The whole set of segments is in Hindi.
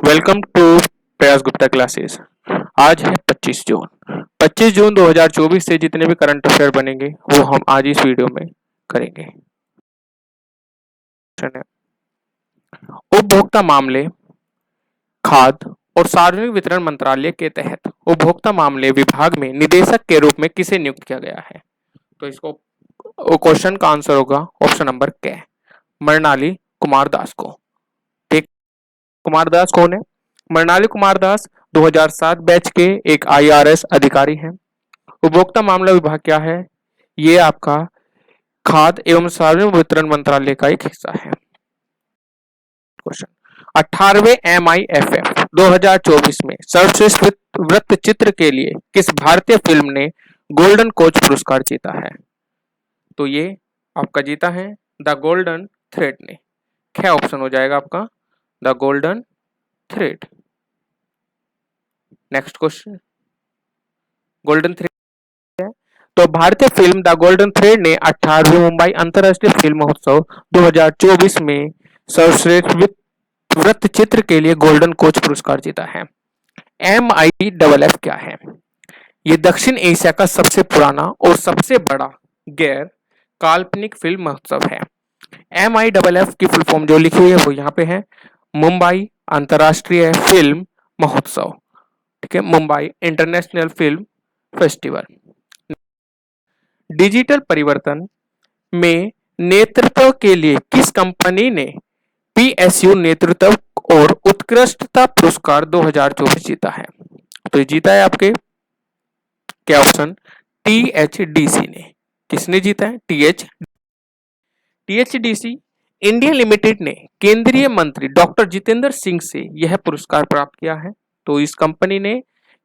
वेलकम टू प्रयास गुप्ता क्लासेस। आज है 25 जून। 25 जून 2024 से जितने भी करंट अफेयर बनेंगे वो हम आज इस वीडियो में करेंगे। उपभोक्ता मामले, खाद्य और सार्वजनिक वितरण मंत्रालय के तहत उपभोक्ता मामले विभाग में निदेशक के रूप में किसे नियुक्त किया गया है? तो इसको क्वेश्चन का आंसर होगा ऑप्शन नंबर के, मृणाली कुमार दास को। ठीक, कुमार दास कौन है? मृणाली कुमार दास 2007 बैच के एक IRS अधिकारी हैं। उपभोक्ता मामला विभाग क्या है? ये आपका खाद्य एवं सार्वजनिक वितरण मंत्रालय का एक हिस्सा है। क्वेश्चन, 18वें MIFF 2024 में सर्वश्रेष्ठ वृत्त चित्र के लिए किस भारतीय फिल्म ने गोल्डन कोच पुरस्कार जीता है? तो ये आपका जीता है द गोल्डन थ्रेड ने। क्या ऑप्शन हो जाएगा आपका? The golden thread. Next question, golden thread है तो भारतीय फिल्म द गोल्डन थ्रेड ने 18वें मुंबई अंतर्राष्ट्रीय फिल्म महोत्सव 2024 में सर्वश्रेष्ठ वृत्त चित्र के लिए गोल्डन कोच पुरस्कार जीता है। MIFF क्या है? ये दक्षिण एशिया का सबसे पुराना और सबसे बड़ा गैर काल्पनिक फिल्म महोत्सव है। MIFF की फुल फॉर्म जो लिखी हुई है वो यहाँ पे है, मुंबई अंतर्राष्ट्रीय फिल्म महोत्सव। ठीक है, Mumbai international film festival. Digital परिवर्तन में नेतृत्व के लिए किस कंपनी ने PSU नेतृत्व और उत्कृष्टता पुरस्कार 2024 जीता है? तो जीता है आपके क्या ऑप्शन? THDC ने। किसने जीता है? THDC इंडिया लिमिटेड ने केंद्रीय मंत्री डॉक्टर जितेंद्र सिंह से यह पुरस्कार प्राप्त किया है। तो इस कंपनी ने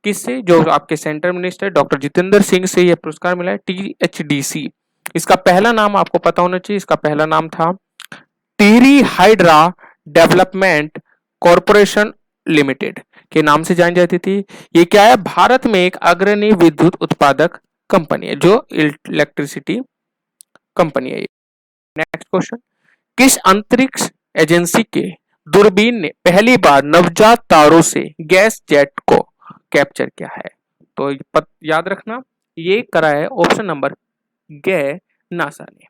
किससे? जो आपके central minister doctor Jitendra Singh से यह पुरस्कार मिला है, THDC। इसका पहला नाम आपको पता होना चाहिए, इसका पहला नाम था teary hydra development corporation limited के नाम से जानी जाती थी। ये क्या है? भारत में एक अग्रणी विद्युत उत्पादक कंपनी है, जो इलेक्ट्रिसिटी कंपनी है। नेक्स्ट क्वेश्चन, किस अंतरिक्ष एजेंसी के दूरबीन ने पहली बार नवजात तारों से गैस जेट को कैप्चर किया है? तो याद रखना, ये करा है ऑप्शन नंबर गे, नासा ने।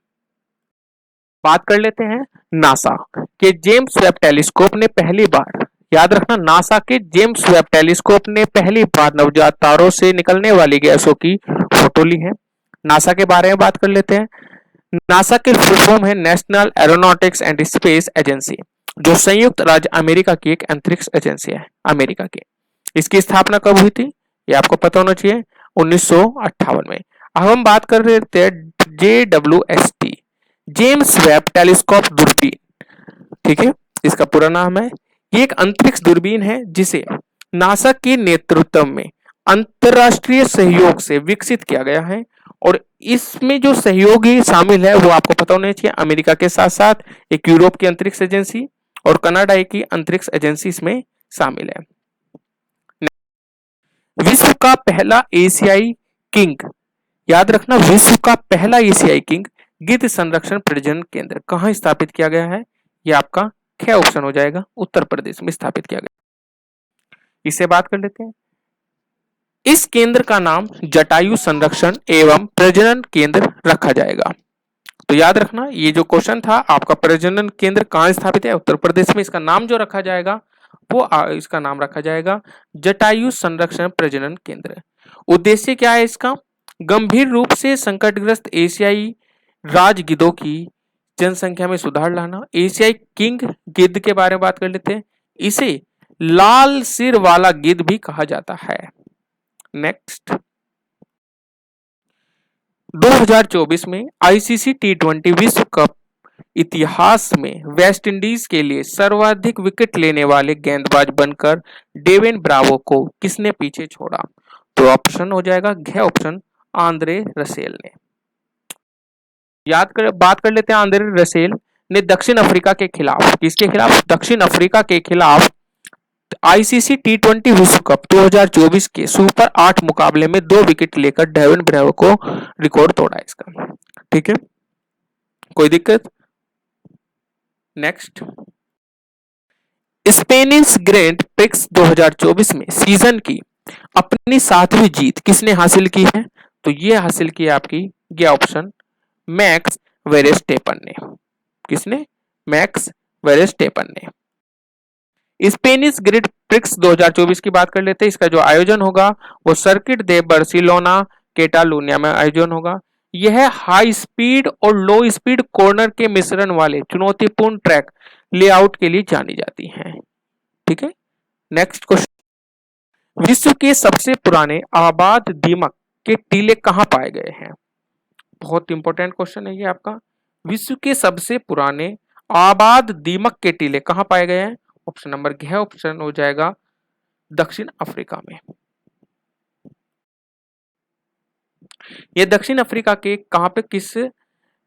बात कर लेते हैं नासा के जेम्स वेब टेलीस्कोप ने पहली बार, याद रखना, नासा के जेम्स वेब टेलीस्कोप ने पहली बार नवजात तारों से निकलने वाली गैसों की फोटो ली है। नासा के बारे में बात कर लेते हैं। नासा के फुल फॉर्म है national aeronautics and space agency, जो संयुक्त राज्य अमेरिका की एक अंतरिक्ष एजेंसी है अमेरिका की। इसकी स्थापना कब हुई थी? ये आपको पता होना चाहिए, 1958 में। अब हम बात कर रहे थे JWST, जेम्स वेब टेलीस्कोप दूरबीन। ठीक है, इसका पूरा नाम है। ये एक अंतरिक्ष दूरबीन है जिसे नासा के नेतृत्व में अंतरराष्ट्रीय सहयोग से विकसित किया गया है। और इसमें जो सहयोगी शामिल है वो आपको पता होना चाहिए, अमेरिका के साथ साथ एक यूरोप की अंतरिक्ष एजेंसी और कनाडा की अंतरिक्ष एजेंसी इसमें शामिल है। विश्व का पहला एशियाई किंग, याद रखना, विश्व का पहला एशियाई किंग गिद्ध संरक्षण प्रजनन केंद्र कहां स्थापित किया गया है? यह आपका क्या ऑप्शन हो जाएगा? उत्तर प्रदेश में स्थापित किया गया। इससे बात कर लेते हैं। इस केंद्र का नाम जटायु संरक्षण एवं प्रजनन केंद्र रखा जाएगा। तो याद रखना, ये जो क्वेश्चन था आपका, प्रजनन केंद्र कहां स्थापित है? उत्तर प्रदेश में। इसका नाम जो रखा जाएगा वो इसका नाम रखा जाएगा जटायु संरक्षण प्रजनन केंद्र। उद्देश्य क्या है इसका? गंभीर रूप से संकटग्रस्त एशियाई राज गिद्धों की जनसंख्या में सुधार लाना। एशियाई किंग गिद्ध के बारे में बात कर लेते हैं। इसे लाल सिर वाला गिद्ध भी कहा जाता है। नेक्स्ट, 2024 में ICC T20 विश्व कप इतिहास में वेस्ट इंडीज के लिए सर्वाधिक विकेट लेने वाले गेंदबाज बनकर डेविन ब्रावो को किसने पीछे छोड़ा? तो ऑप्शन हो जाएगा घ ऑप्शन, आंद्रे रसेल ने। बात कर लेते हैं, आंद्रे रसेल ने दक्षिण अफ्रीका के खिलाफ, किसके खिलाफ? दक्षिण अफ्रीका के खिलाफ ICC T20 विश्व कप 2024 के सुपर 8 मुकाबले में 2 विकेट लेकर डेविन ब्रावो को रिकॉर्ड तोड़ा इसका। ठीक है, कोई दिक्कत? नेक्स्ट, स्पेनिश ग्रैंड प्रिक्स 2024 में सीजन की अपनी 7वीं जीत किसने हासिल की है? तो ये हासिल की आपकी ये ऑप्शन मैक्स वेरेस्टेपन ने। किसने? मैक्स वेरेस्टेपन ने। स्पेनिश ग्रिड प्रिक्स 2024 की बात कर लेते हैं। इसका जो आयोजन होगा वो सर्किट दे बार्सिलोना कैटालुनिया में आयोजन होगा। यह हाई स्पीड और लो स्पीड कॉर्नर के मिश्रण वाले चुनौतीपूर्ण ट्रैक लेआउट के लिए जानी जाती हैं। ठीक है, नेक्स्ट क्वेश्चन, विश्व के सबसे पुराने आबाद दीमक के टीले कहां पाए गए हैं? बहुत इंपॉर्टेंट क्वेश्चन है ये आपका। विश्व के सबसे पुराने आबाद दीमक के टीले कहां पाए गए हैं? ऑप्शन नंबर घ ऑप्शन हो जाएगा दक्षिण अफ्रीका में। ये दक्षिण अफ्रीका के कहां पे, किस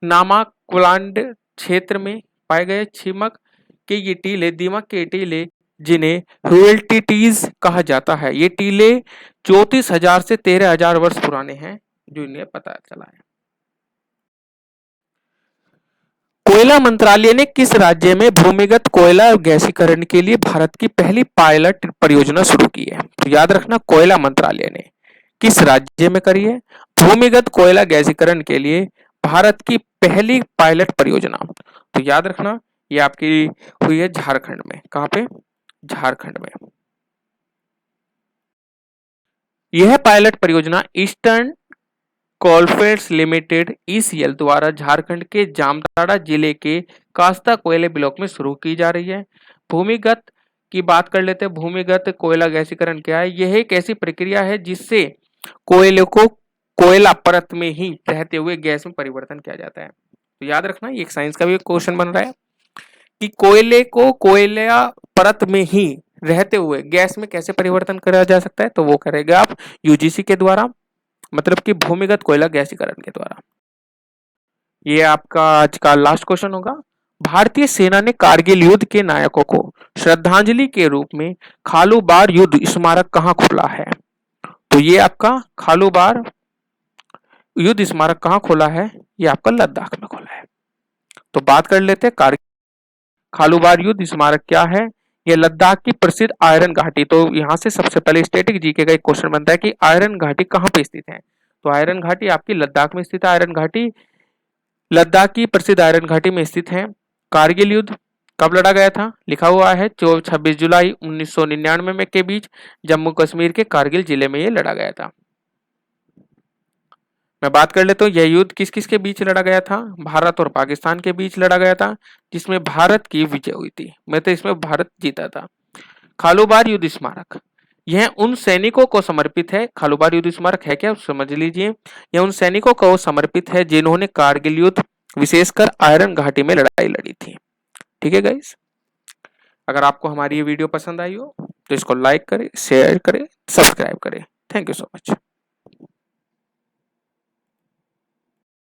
नामाक्वालैंड क्षेत्र में पाए गए छिमक के ये टीले, दीमक के टीले जिन्हें ह्यूएल्टिटीज कहा जाता है। ये टीले 34,000 से 13,000 वर्ष पुराने हैं, जो इन्हें पता चला है। कोयला मंत्रालय ने किस राज्य में भूमिगत कोयला गैसीकरण के लिए भारत की पहली पायलट परियोजना शुरू की है? तो याद रखना, कोयला मंत्रालय ने किस राज्य में करी है भूमिगत कोयला गैसीकरण के लिए भारत की पहली पायलट परियोजना? तो याद रखना, ये आपकी हुई है झारखंड में। कहां पे? झारखंड में। यह पायलट परियोजना ईस्टर्न कोलफील्ड्स लिमिटेड ईसीएल द्वारा झारखंड के जामताड़ा जिले के कास्ता कोयले ब्लॉक में शुरू की जा रही है। भूमिगत की बात कर लेते हैं। भूमिगत कोयला गैसीकरण क्या है? यह एक ऐसी प्रक्रिया है जिससे कोयले को कोयला परत में ही रहते हुए गैस में परिवर्तन किया जाता है। तो याद रखना, ये एक साइंस का भी क्वेश्चन बन रहा है कि कोयले को कोयला परत में ही रहते हुए गैस में कैसे परिवर्तन करा जा सकता है। तो वो करेगा आप यूजीसी के द्वारा, मतलब कि भूमिगत कोयला गैसीकरण के द्वारा। ये आपका आज का लास्ट क्वेश्चन होगा। भारतीय सेना ने कारगिल युद्ध के नायकों को श्रद्धांजलि के रूप में खालूबार युद्ध स्मारक कहां खोला है? तो ये आपका खालूबार युद्ध स्मारक कहां खोला है? ये आपका लद्दाख में खोला है। तो बात कर लेते हैं खालूबार युद्ध स्मारक क्या है। ये लद्दाख की प्रसिद्ध आयरन घाटी। तो यहां से सबसे पहले स्टैटिक जीके का एक क्वेश्चन बनता है कि आयरन घाटी कहां पे स्थित है? तो आयरन घाटी आपकी लद्दाख में स्थित है। आयरन घाटी लद्दाख की प्रसिद्ध आयरन घाटी में स्थित है। कारगिल युद्ध कब लड़ा गया था? लिखा हुआ है 26 जुलाई 1999 में के बीच जम्मू कश्मीर के कारगिल जिले में ये लड़ा गया था। मैं बात कर लेता हूँ, यह युद्ध किस किस के बीच लड़ा गया था? भारत और पाकिस्तान के बीच लड़ा गया था, जिसमें भारत की विजय हुई थी। मतलब इसमें भारत जीता था। खालूबार युद्ध स्मारक यह उन सैनिकों को समर्पित है। खालूबार युद्ध स्मारक है क्या, समझ लीजिए। यह उन सैनिकों को समर्पित है जिन्होंने कारगिल युद्ध विशेषकर आयरन घाटी में लड़ाई लड़ी थी। ठीक है गाइस, अगर आपको हमारी ये वीडियो पसंद आई हो तो इसको लाइक करें, शेयर करें, सब्सक्राइब करें। Thank you so much.